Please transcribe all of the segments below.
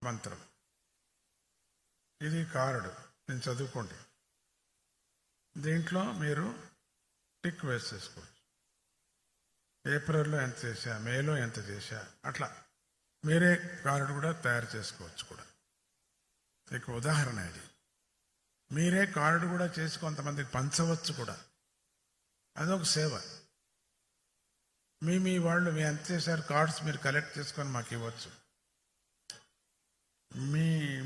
మంత్రం. ఇది కార్డు, నేను చదువుకోండి. దీంట్లో మీరు టిక్ వేసేసుకోవచ్చు. ఏప్రిల్లో ఎంత చేశా, మేలో ఎంత చేశా, అట్లా మీరే కార్డు కూడా తయారు చేసుకోవచ్చు కూడా. ఇక ఉదాహరణ ఇది. మీరే కార్డు కూడా చేసి కొంతమందికి పంచవచ్చు కూడా. అదొక సేవ. మీ వాళ్ళు మీ ఎంత చేశారు కార్డ్స్ మీరు కలెక్ట్ చేసుకొని మాకు ఇవ్వచ్చు.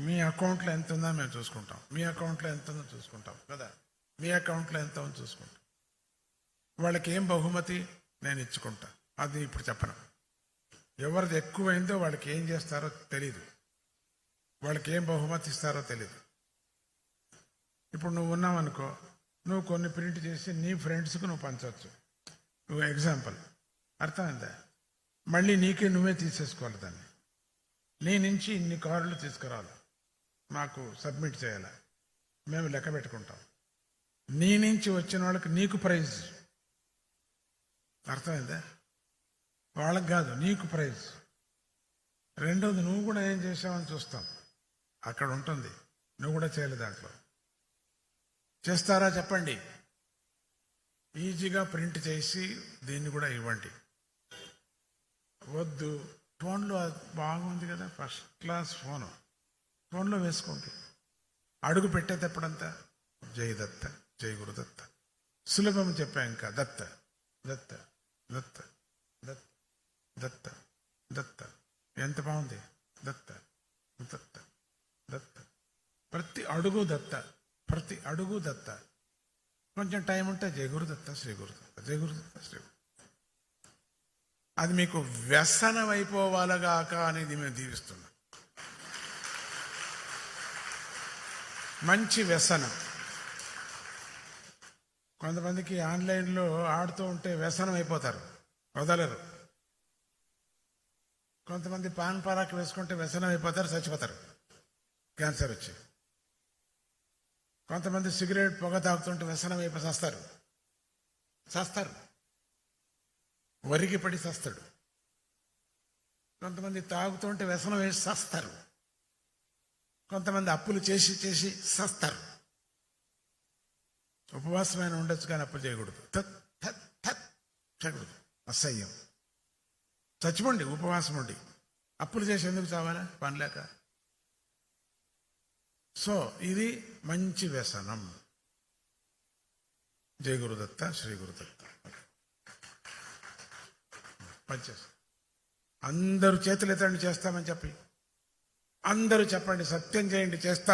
మీ అకౌంట్లో ఎంత ఉందో మేము చూసుకుంటాం, మీ అకౌంట్లో ఎంత ఉందో చూసుకుంటాం కదా, మీ అకౌంట్లో ఎంత ఉందో చూసుకుంటాం. వాళ్ళకి ఏం బహుమతి నేను ఇచ్చుకుంటా, అది ఇప్పుడు చెప్పను. ఎవరిది ఎక్కువైందో వాళ్ళకి ఏం చేస్తారో తెలీదు, వాళ్ళకి ఏం బహుమతి ఇస్తారో తెలీదు. ఇప్పుడు నువ్వు ఉన్నావు అనుకో, నువ్వు కొన్ని ప్రింట్ చేసి నీ ఫ్రెండ్స్కి నువ్వు పంచవచ్చు. నువ్వు ఎగ్జాంపుల్, అర్థమైందా? మళ్ళీ నీకే నువ్వే తీసేసుకోవాలి దాన్ని. నీ నుంచి ఇన్ని కార్డులు తీసుకురావాలి, మాకు సబ్మిట్ చేయాలి, మేము లెక్క పెట్టుకుంటాం. నీ నుంచి వచ్చిన వాళ్ళకి నీకు ప్రైజ్, అర్థమైందా? వాళ్ళకి కాదు, నీకు ప్రైజ్. రెండోది, నువ్వు కూడా ఏం చేసావని చూస్తాం, అక్కడ ఉంటుంది. నువ్వు కూడా చేయలేదు దాంట్లో. చేస్తారా చెప్పండి? ఈజీగా ప్రింట్ చేసి దీన్ని కూడా ఇవ్వండి. వద్దు, ఫోన్లో బాగుంది కదా, ఫస్ట్ క్లాస్ ఫోన్లో వేసుకోండి. అడుగు పెట్టేటప్పుడంతా జై దత్త, జై గురుదత్త, సులభం చెప్పా. ఇంకా దత్త దత్త దత్త దత్త దత్త దత్త, ఎంత బాగుంది. దత్త దత్త దత్త, ప్రతి అడుగు దత్త, ప్రతి అడుగు దత్త. కొంచెం టైం ఉంటే జై గురుదత్త, శ్రీ గురుదత్త, జై గురుదత్త, శ్రీ గురు. అది మీకు వ్యసనం అయిపోవాలగాక అనేది మేము దీవిస్తున్నాం. మంచి వ్యసనం. కొంతమందికి ఆన్లైన్లో ఆడుతూ ఉంటే వ్యసనం అయిపోతారు, వదలరు. కొంతమంది పాన్ పరాకు వేసుకుంటే వ్యసనం అయిపోతారు, చచ్చిపోతారు, క్యాన్సర్ వచ్చి. కొంతమంది సిగరెట్ పొగ తాగుతుంటే వ్యసనం అయిపోయి చస్తారు, వరికి పడి చస్తాడు. కొంతమంది తాగుతుంటే వ్యసనం వేసి చస్తారు. కొంతమంది అప్పులు చేసి చేసి చస్తారు. ఉపవాసమైన ఉండొచ్చు కానీ అప్పులు చేయకూడదు, చేయకూడదు, అసహ్యం. చచ్చిపోండి ఉపవాసం ఉండి, అప్పులు చేసి ఎందుకు చావాలా పని లేక? సో ఇది మంచి వ్యసనం. జై గురుదత్త, శ్రీ గురుదత్త. పనిచేస్తాం. అందరూ చేతులు ఎత్తండి, చేస్తామని చెప్పి. అందరూ చెప్పండి, సత్యం చేయండి, చేస్తామని.